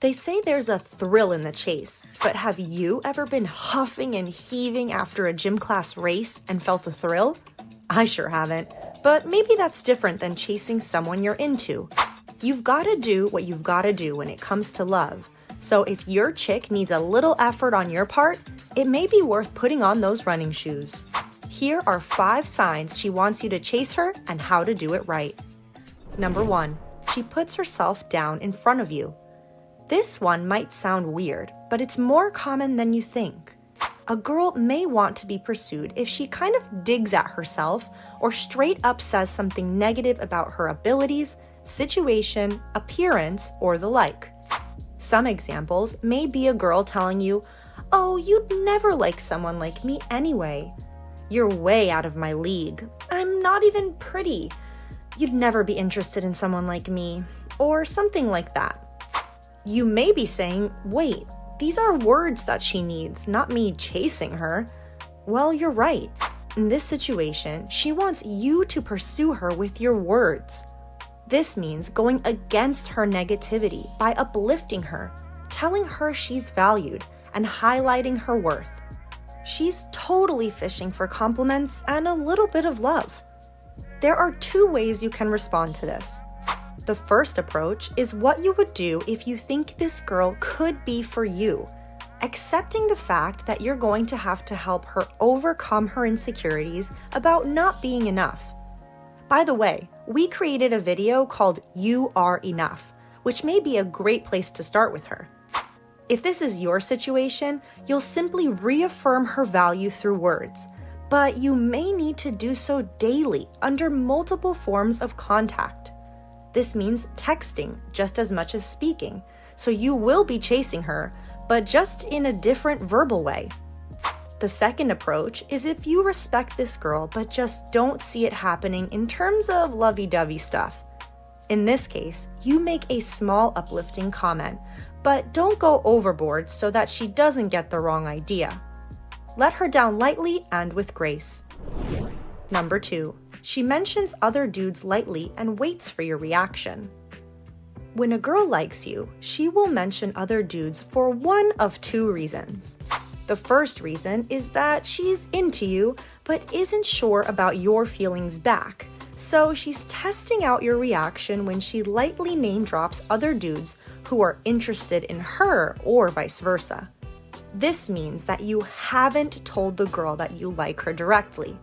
They say there's a thrill in the chase, but have you ever been huffing and heaving after a gym class race and felt a thrill? I sure haven't, but maybe that's different than chasing someone you're into. You've gotta do what you've gotta do when it comes to love. So if your chick needs a little effort on your part, it may be worth putting on those running shoes. Here are 5 signs she wants you to chase her and how to do it right. Number 1, she puts herself down in front of you. This one might sound weird, but it's more common than you think. A girl may want to be pursued if she kind of digs at herself or straight up says something negative about her abilities, situation, appearance, or the like. Some examples may be a girl telling you, "Oh, you'd never like someone like me anyway. You're way out of my league. I'm not even pretty. You'd never be interested in someone like me," or something like that. You may be saying, "Wait, these are words that she needs, not me chasing her." Well, you're right. In this situation, she wants you to pursue her with your words. This means going against her negativity by uplifting her, telling her she's valued, and highlighting her worth. She's totally fishing for compliments and a little bit of love. There are 2 ways you can respond to this. The first approach is what you would do if you think this girl could be for you, accepting the fact that you're going to have to help her overcome her insecurities about not being enough. By the way, we created a video called "You Are Enough," which may be a great place to start with her. If this is your situation, you'll simply reaffirm her value through words, but you may need to do so daily under multiple forms of contact. This means texting just as much as speaking, so you will be chasing her, but just in a different verbal way. The second approach is if you respect this girl but just don't see it happening in terms of lovey-dovey stuff. In this case, you make a small uplifting comment, but don't go overboard so that she doesn't get the wrong idea. Let her down lightly and with grace. Number 2. She mentions other dudes lightly and waits for your reaction. When a girl likes you, she will mention other dudes for one of 2 reasons. The first reason is that she's into you but isn't sure about your feelings back, so she's testing out your reaction when she lightly name drops other dudes who are interested in her or vice versa. This means that you haven't told the girl that you like her directly.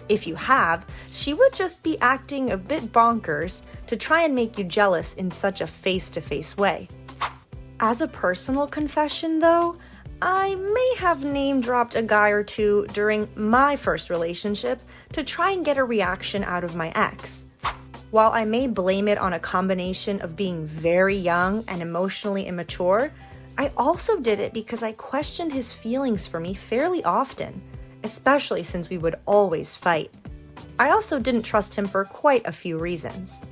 If you have, she would just be acting a bit bonkers to try and make you jealous in such a face-to-face way. As a personal confession though, I may have name-dropped a guy or 2 during my first relationship to try and get a reaction out of my ex. While I may blame it on a combination of being very young and emotionally immature, I also did it because I questioned his feelings for me fairly often, especially since we would always fight. I also didn't trust him for quite a few reasons.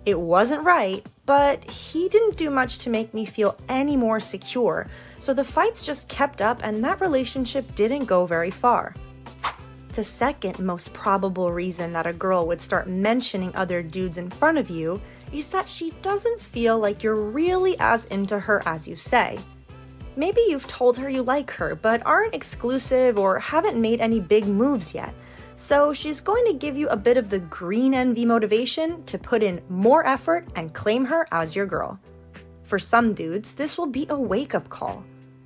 It wasn't right, but he didn't do much to make me feel any more secure, so the fights just kept up and that relationship didn't go very far. The second most probable reason that a girl would start mentioning other dudes in front of you is that she doesn't feel like you're really as into her as you say. Maybe you've told her you like her, but aren't exclusive or haven't made any big moves yet. So she's going to give you a bit of the green envy motivation to put in more effort and claim her as your girl. For some dudes, this will be a wake-up call.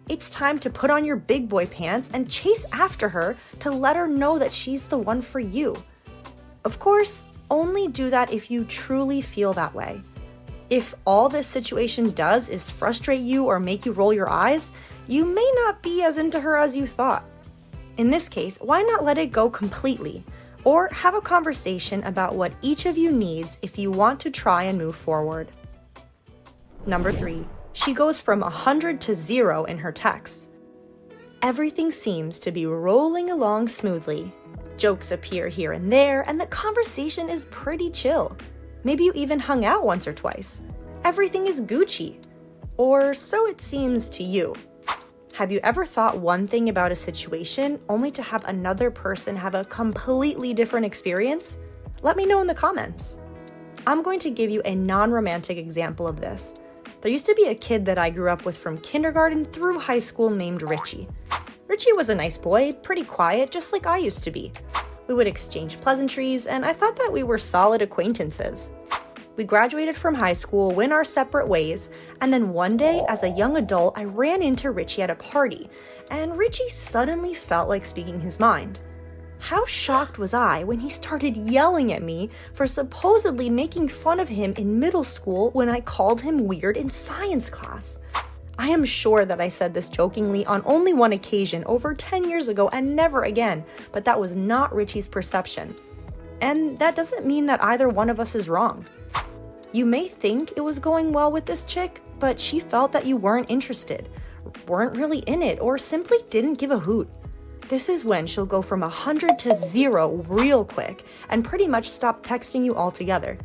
It's time to put on your big boy pants and chase after her to let her know that she's the one for you. Of course, only do that if you truly feel that way. If all this situation does is frustrate you or make you roll your eyes, you may not be as into her as you thought. In this case, why not let it go completely? Or have a conversation about what each of you needs if you want to try and move forward. Number 3, she goes from 100 to 0 in her texts. Everything seems to be rolling along smoothly. Jokes appear here and there, and the conversation is pretty chill. Maybe you even hung out once or twice. Everything is Gucci. Or so it seems to you. Have you ever thought one thing about a situation only to have another person have a completely different experience? Let me know in the comments. I'm going to give you a non-romantic example of this. There used to be a kid that I grew up with from kindergarten through high school named Richie. Richie was a nice boy, pretty quiet, just like I used to be. We would exchange pleasantries, and I thought that we were solid acquaintances. We graduated from high school, went our separate ways, and then one day, as a young adult, I ran into Richie at a party, and Richie suddenly felt like speaking his mind. How shocked was I when he started yelling at me for supposedly making fun of him in middle school when I called him weird in science class. I am sure that I said this jokingly on only one occasion over 10 years ago and never again, but that was not Richie's perception. And that doesn't mean that either one of us is wrong. You may think it was going well with this chick, but she felt that you weren't interested, weren't really in it, or simply didn't give a hoot. This is when she'll go from 100 to 0 real quick and pretty much stop texting you altogether.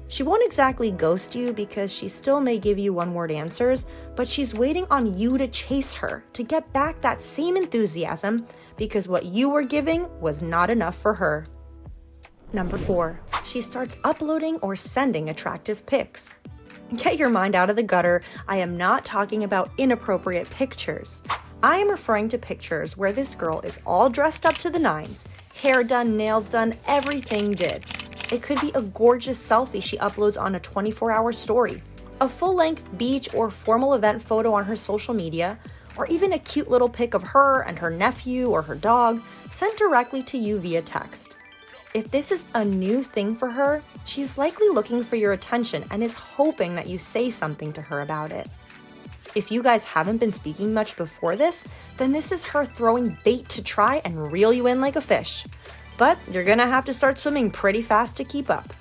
She won't exactly ghost you because she still may give you one-word answers, but she's waiting on you to chase her to get back that same enthusiasm because what you were giving was not enough for her. Number 4, she starts uploading or sending attractive pics. Get your mind out of the gutter. I am not talking about inappropriate pictures. I am referring to pictures where this girl is all dressed up to the nines, hair done, nails done, everything did. It could be a gorgeous selfie she uploads on a 24-hour story, a full-length beach or formal event photo on her social media, or even a cute little pic of her and her nephew or her dog sent directly to you via text. If this is a new thing for her, she's likely looking for your attention and is hoping that you say something to her about it. If you guys haven't been speaking much before this, then this is her throwing bait to try and reel you in like a fish. But you're gonna have to start swimming pretty fast to keep up.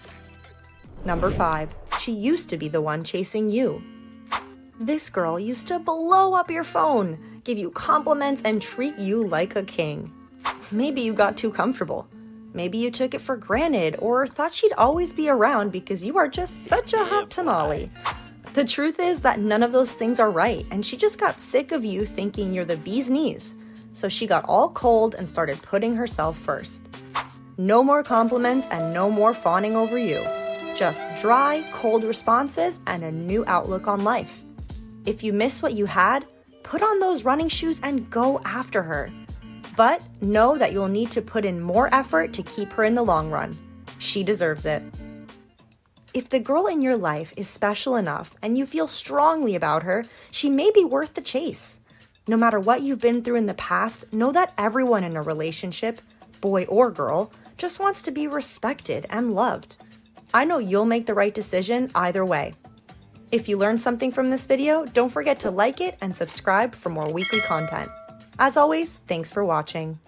Number 5, she used to be the one chasing you. This girl used to blow up your phone, give you compliments, and treat you like a king. Maybe you got too comfortable. Maybe you took it for granted or thought she'd always be around because you are just such a hot tamale. The truth is that none of those things are right, and she just got sick of you thinking you're the bee's knees. So she got all cold and started putting herself first. No more compliments and no more fawning over you. Just dry, cold responses and a new outlook on life. If you miss what you had, put on those running shoes and go after her. But know that you'll need to put in more effort to keep her in the long run. She deserves it. If the girl in your life is special enough and you feel strongly about her, she may be worth the chase. No matter what you've been through in the past, know that everyone in a relationship, boy or girl, just wants to be respected and loved. I know you'll make the right decision either way. If you learned something from this video, don't forget to like it and subscribe for more weekly content. As always, thanks for watching.